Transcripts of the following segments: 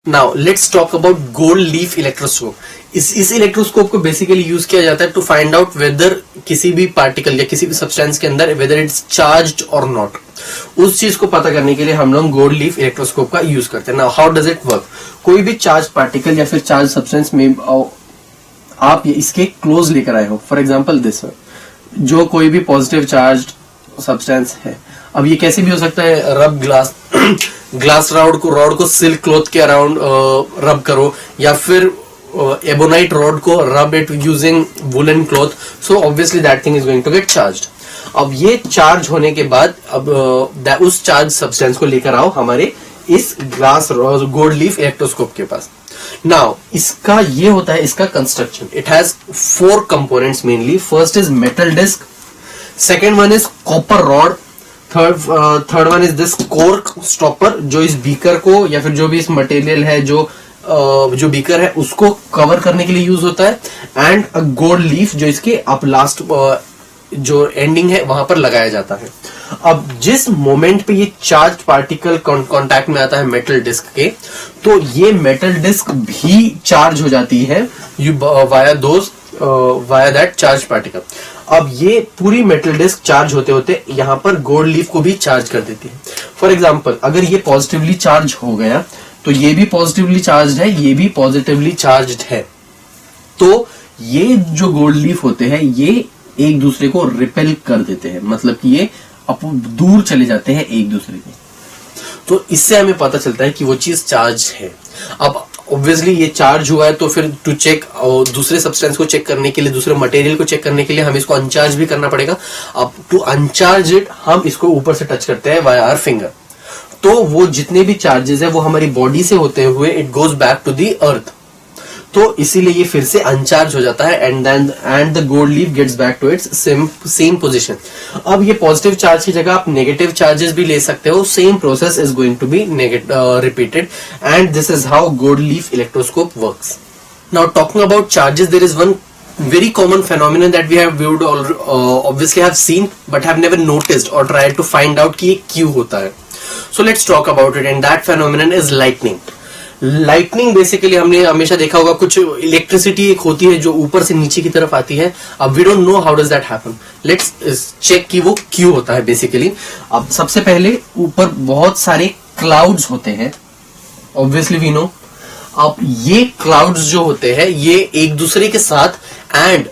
Now let's talk about gold leaf electroscope. इस electroscope को basically use किया जाता है टू फाइंड आउट वेदर किसी भी पार्टिकल या किसी भी सब्सटेंस के अंदर वेदर इट्स चार्ज्ड और नॉट। उस चीज को पता करने के लिए हम लोग गोल्ड लीफ इलेक्ट्रोस्कोप का यूज करते हैं। Now how does it work? कोई भी चार्ज पार्टिकल या फिर चार्ज सब्सटेंस में आप इसके क्लोज लेकर आए हो, फॉर एग्जाम्पल दिस जो कोई भी पॉजिटिव चार्ज सब्सटेंस है। अब ये कैसे भी हो सकता है, रब ग्लास रॉड को सिल्क क्लॉथ के अराउंड रब करो, या फिर एबोनाइट रॉड को rub it using woolen cloth, so obviously that thing is going to get charged. अब ये चार्ज होने के बाद अब उस चार्ज सब्सटेंस को लेकर आओ हमारे इस ग्लास गोल्ड लीफ इलेक्ट्रोस्कोप के पास। नाउ इसका ये होता है इसका construction. It has 4 components mainly. First is metal disc, second one is copper rod, third one is this cork stopper जो इस बीकर को या फिर जो भी इस मटेरियल है जो बीकर है उसको कवर करने के लिए यूज होता है, एंड अ गोल्ड लीफ जो इसके अप लास्ट जो एंडिंग है वहां पर लगाया जाता है। अब जिस मोमेंट पे ये चार्ज पार्टिकल कांटेक्ट में आता है मेटल डिस्क के, तो ये मेटल डिस्क भी चार्ज हो जाती है वाया दैट चार्ज पार्टिकल। अब ये पूरी मेटल डिस्क चार्ज होते होते यहाँ पर गोल्ड लीफ को भी चार्ज कर देती है। फॉर एग्जाम्पल अगर ये पॉजिटिवली चार्ज हो गया तो ये भी पॉजिटिवली चार्ज है, ये भी पॉजिटिवली चार्ज है, तो ये जो गोल्ड लीफ होते हैं ये एक दूसरे को रिपेल कर देते हैं, मतलब कि ये दूर चले जाते हैं एक दूसरे के। तो इससे हमें पता चलता है कि वो चीज चार्ज है। अब ऑब्वियसली ये चार्ज हुआ है तो फिर टू चेक दूसरे सब्सटेंस को चेक करने के लिए, दूसरे मटेरियल को चेक करने के लिए हमें इसको अनचार्ज भी करना पड़ेगा। अब टू अनचार्ज इट हम इसको ऊपर से टच करते हैं वाया आवर फिंगर, तो वो जितने भी चार्जेस है वो हमारी बॉडी से होते हुए it goes back to the earth, तो इसीलिए ये फिर से अनचार्ज हो जाता है and the gold leaf gets back to its same position. अब ये पॉजिटिव चार्ज की जगह आप नेगेटिव चार्जेस भी ले सकते हो। Same process is going to be repeated and this is how gold leaf electroscope works. Now talking about charges, there is one very common phenomenon that we have viewed obviously have seen but have never noticed or tried to find out कि ये क्यों होता है। So let's talk about it, and that phenomenon is lightning. Lightning basically हमने हमेशा देखा होगा, कुछ इलेक्ट्रिसिटी एक होती है जो ऊपर से नीचे की तरफ आती है। अब we don't know how does that happen, let's check कि वो क्यों होता है बेसिकली। अब सबसे पहले ऊपर बहुत सारे क्लाउड्स होते हैं, ऑब्वियसली वी नो। अब ये क्लाउड्स जो होते हैं ये एक दूसरे के साथ एंड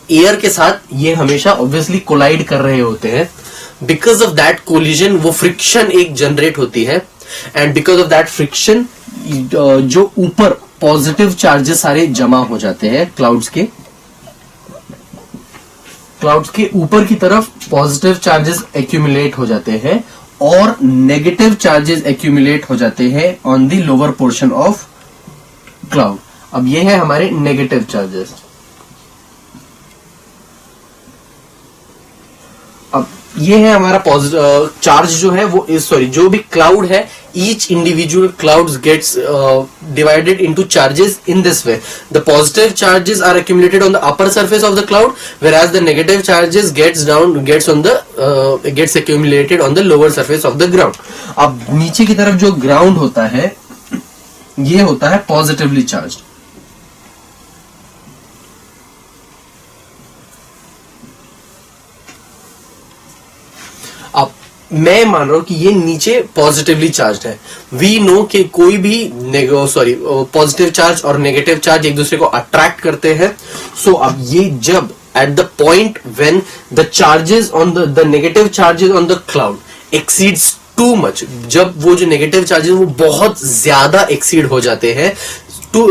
एयर के साथ ये हमेशा ऑब्वियसली कोलाइड कर रहे होते हैं। बिकॉज ऑफ दैट कोलिजन वो फ्रिक्शन एक जनरेट होती है, and because of that friction जो ऊपर पॉजिटिव चार्जेस सारे जमा हो जाते हैं क्लाउड्स के ऊपर की तरफ पॉजिटिव चार्जेस एक्यूमुलेट हो जाते हैं और नेगेटिव चार्जेस एक्यूमुलेट हो जाते हैं on the lower portion of cloud. अब ये है हमारे नेगेटिव चार्जेस। अब ये है हमारा पॉजिटिव चार्ज जो है वो जो भी क्लाउड है, each individual clouds gets divided into charges in this way. The positive charges are accumulated on the upper surface of the cloud, whereas the negative charges gets accumulated on the lower surface of the ground. अब नीचे की तरफ जो ground होता है ये होता है पॉजिटिवली चार्ज्ड। अब मैं मान रहा हूं कि ये नीचे पॉजिटिवली चार्ज है। वी नो कि कोई भी पॉजिटिव चार्ज और नेगेटिव चार्ज एक दूसरे को अट्रैक्ट करते हैं। सो अब ये जब at the point when the charges on the negative charges on the cloud exceeds too much, जब वो जो नेगेटिव चार्जेस वो बहुत ज्यादा एक्सीड हो जाते हैं to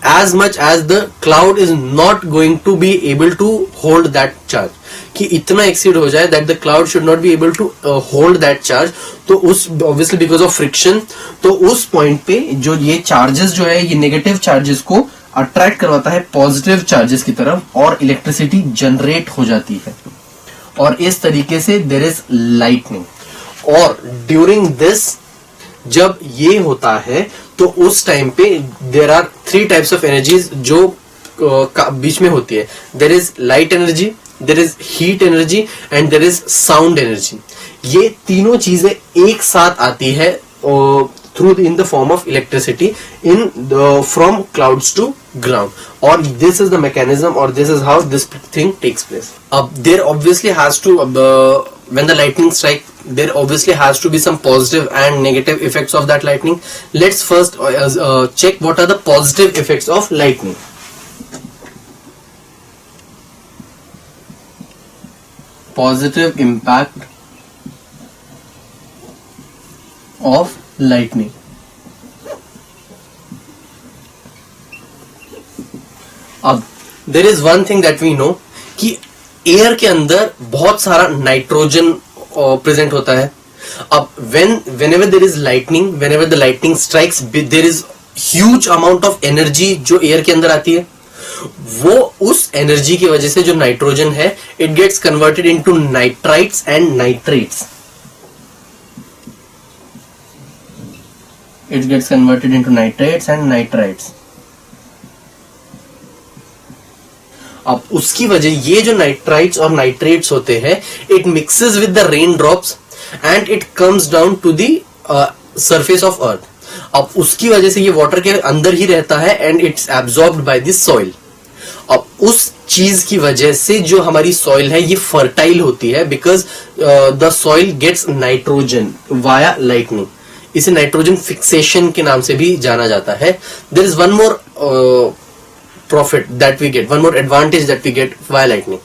as much as the cloud is not going to be able to hold that charge, कि इतना एक्सीड हो जाए that the cloud should not be able to hold that charge, तो उस obviously because of friction, तो उस point पे जो ये चार्जेस जो है ये नेगेटिव चार्जेस को अट्रैक्ट करवाता है पॉजिटिव चार्जेस की तरफ और इलेक्ट्रिसिटी जनरेट हो जाती है, और इस तरीके से देयर इज लाइटनिंग। और ड्यूरिंग दिस जब ये होता है तो उस टाइम पे there are 3 types of energies जो बीच में होती है। There is light energy, there is heat energy and there is sound energy. ये तीनों चीजें एक साथ आती है through in the form of electricity from clouds to ground, or this is the mechanism, or this is how this thing takes place. There obviously has to when the lightning strike, there obviously has to be some positive and negative effects of that lightning. Let's first check what are the positive effects of lightning. Positive impact of lightning. अब there is one thing that we know कि air के अंदर बहुत सारा nitrogen present होता है. अब whenever there is lightning, whenever the lightning strikes, there is huge amount of energy जो एयर के अंदर आती है. वो उस एनर्जी की वजह से जो नाइट्रोजन है, it gets converted into nitrites and nitrates. It gets converted into nitrates and nitrites. अब उसकी वजह, ये जो नाइट्राइट्स और नाइट्रेट्स होते हैं, it mixes with the rain drops and it comes down to the surface of earth. अब उसकी वजह से ये वाटर के अंदर ही रहता है and it's absorbed by the soil. अब उस चीज की वजह से जो हमारी सॉइल है ये फर्टाइल होती है, because the soil gets nitrogen via lightning. इसे नाइट्रोजन फिक्सेशन के नाम से भी जाना जाता है. There is one more profit that we get, one more advantage that we get via lightning,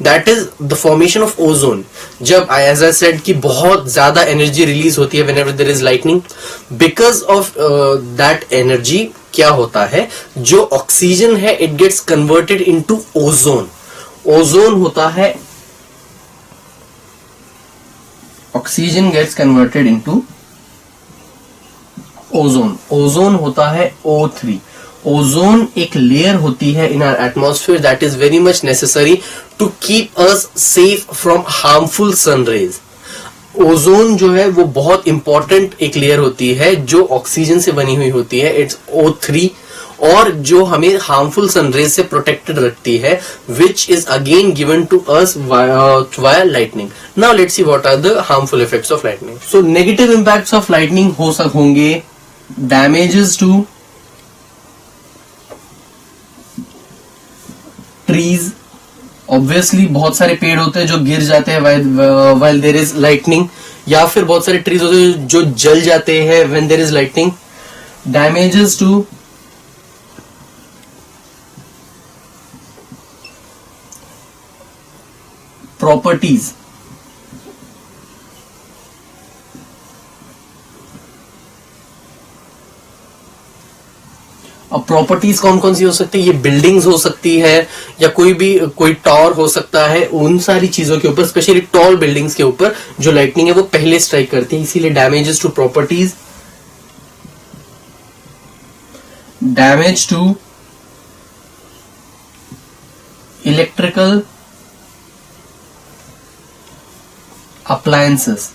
that is the formation of ozone. जब as I said कि बहुत ज्यादा energy release होती है whenever there is lightning, because of that energy क्या होता है, जो ऑक्सीजन है it gets converted into ozone. Ozone होता है, oxygen gets converted into ozone. Ozone होता है O3. ओजोन एक लेयर होती है in our atmosphere that is very much necessary to keep us safe from harmful sun rays. Ozone जो है वो बहुत इंपॉर्टेंट एक लेयर होती है जो ऑक्सीजन से बनी हुई होती है, इट्स O3, और जो हमें हार्मफुल सन रेज से प्रोटेक्टेड रखती है, which is again given to us via lightning. Now let's see what are the harmful effects of lightning. So negative impacts of lightning होंगे डैमेजेस टू ट्रीज. ऑब्वियसली बहुत सारे पेड़ होते हैं जो गिर जाते हैं व्हाइल देयर इज लाइटनिंग, या फिर बहुत सारे ट्रीज होते हैं जो जल जाते हैं when there is lightning. Damages to properties. अब प्रॉपर्टीज कौन कौन सी हो सकती है? ये बिल्डिंग्स हो सकती है, या कोई टावर हो सकता है. उन सारी चीजों के ऊपर, स्पेशली टॉल बिल्डिंग्स के ऊपर जो लाइटनिंग है वो पहले स्ट्राइक करती है, इसीलिए damages to properties. Damage to electrical appliances.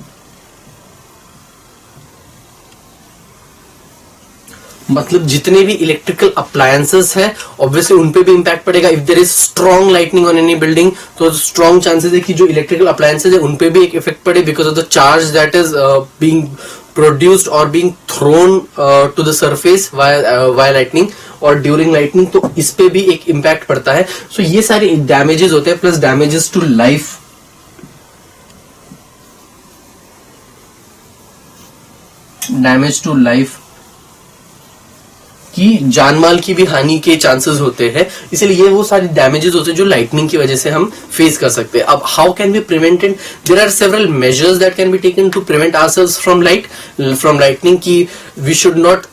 मतलब जितने भी इलेक्ट्रिकल अप्लायंसेस है ऑब्वियसली उन पे भी इंपैक्ट पड़ेगा. If there is strong lightning on any building, तो स्ट्रॉन्ग चांसेस है कि जो इलेक्ट्रिकल अप्लायंसेस है उन पे भी एक इफेक्ट पड़े, because of the charge that is being produced और being thrown to the surface via lightning और ड्यूरिंग लाइटनिंग. तो इस पे भी एक इम्पैक्ट पड़ता है. सो ये सारे डैमेजेस होते हैं, plus damages to life. Damage to life की जानमाल की भी हानि के चांसेस होते हैं, इसलिए ये वो सारे डैमेजेस होते हैं जो लाइटनिंग की वजह से हम फेस कर सकते हैं. अब how can be prevented? There are several measures that can be taken to prevent ourselves from lightning. की we should not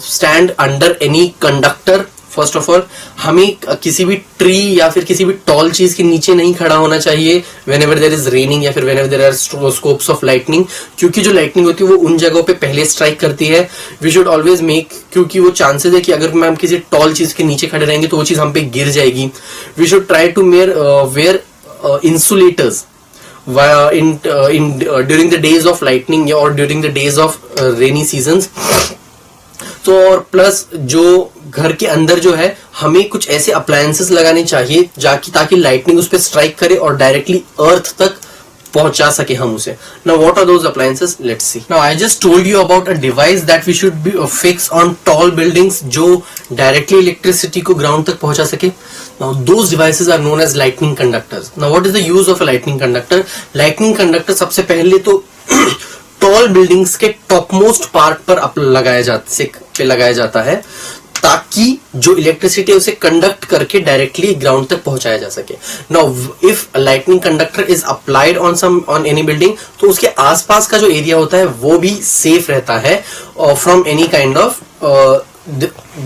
stand under any conductor. First of all, हमें किसी भी ट्री या फिर किसी भी टॉल चीज के नीचे नहीं खड़ा होना चाहिए whenever there is raining या फिर whenever there are scopes of lightning, क्योंकि जो लाइटनिंग होती है वो उन जगहों पे पहले स्ट्राइक करती है. वी शुड ऑलवेज मेक, क्योंकि वो चांसेस है कि अगर हम किसी टॉल चीज के नीचे खड़े रहेंगे तो वो चीज हम पे गिर जाएगी. We should try to wear insulators during the days of lightning or during the days of rainy seasons. तो और प्लस जो घर के अंदर जो है हमें कुछ ऐसे अप्लायंसेस लगाने चाहिए ताकि लाइटनिंग उस पर स्ट्राइक करे और डायरेक्टली अर्थ तक पहुंचा सके हम उसे. Now what are those appliances? Let's see. Now I just told you about a device that we should be fix on tall buildings जो directly electricity को ground तक पहुंचा सके. Now those devices are known as lightning conductors. Now what is the use of a lightning conductor? Lightning conductor सबसे पहले तो tall buildings के topmost part पर लगाया जाता है ताकि जो इलेक्ट्रिसिटी है उसे कंडक्ट करके डायरेक्टली ग्राउंड तक पहुंचाया जा सके. Now if lightning conductor is applied on any building, तो उसके आसपास का जो एरिया होता है वो भी सेफ रहता है from any kind of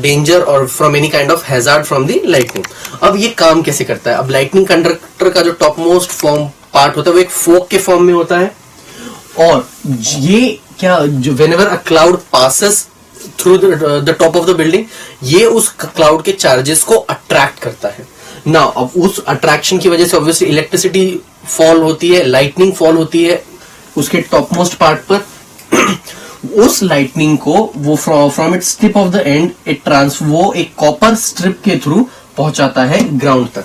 danger और from any kind of hazard from the lightning. अब ये काम कैसे करता है? अब लाइटनिंग कंडक्टर का जो टॉप मोस्ट पार्ट होता है वो एक फोक के फॉर्म में होता है, और ये क्या, जो whenever a cloud passes through the top of the building, ये उस क्लाउड के चार्जेस को अट्रैक्ट करता है. ना अब उस अट्रैक्शन की वजह से ऑब्वियसली इलेक्ट्रिसिटी फॉल होती है, लाइटनिंग फॉल होती है उसके टॉप मोस्ट पार्ट पर. उस लाइटनिंग को वो from its tip of the end वो एक कॉपर स्ट्रिप के थ्रू पहुंचाता है ग्राउंड तक.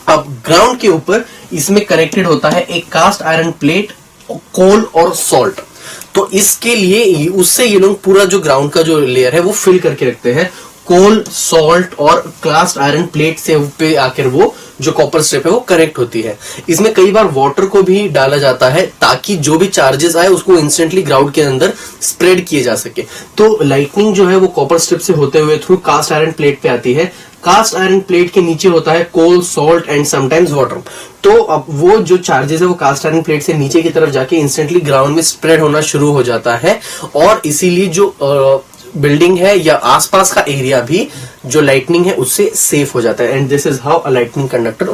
अब ग्राउंड के ऊपर इसमें कनेक्टेड होता है एक कास्ट आयरन प्लेट, कोल और सॉल्ट. तो इसके लिए उससे ये लोग पूरा जो ग्राउंड का जो लेयर है वो फिल करके रखते हैं. कोल, सॉल्ट और कास्ट आयरन प्लेट से पे आकर वो जो कॉपर स्ट्रिप है वो कनेक्ट होती है. इसमें कई बार वाटर को भी डाला जाता है ताकि जो भी चार्जेस आए उसको इंस्टेंटली ग्राउंड के अंदर स्प्रेड किए जा सके. तो लाइटनिंग जो है वो कॉपर स्ट्रिप से होते हुए थ्रू कास्ट आयरन प्लेट पे आती है. कास्ट आयरन प्लेट के नीचे होता है कोल, सॉल्ट एंड समटाइम्स वाटर. तो अब वो जो चार्जेस है वो कास्ट आयरन प्लेट से नीचे की तरफ जाके इंस्टेंटली ग्राउंड में स्प्रेड होना शुरू हो जाता है, और इसीलिए जो बिल्डिंग है या आसपास का एरिया भी जो लाइटनिंग है उससे सेफ हो जाता है. And this is how a lightning conductor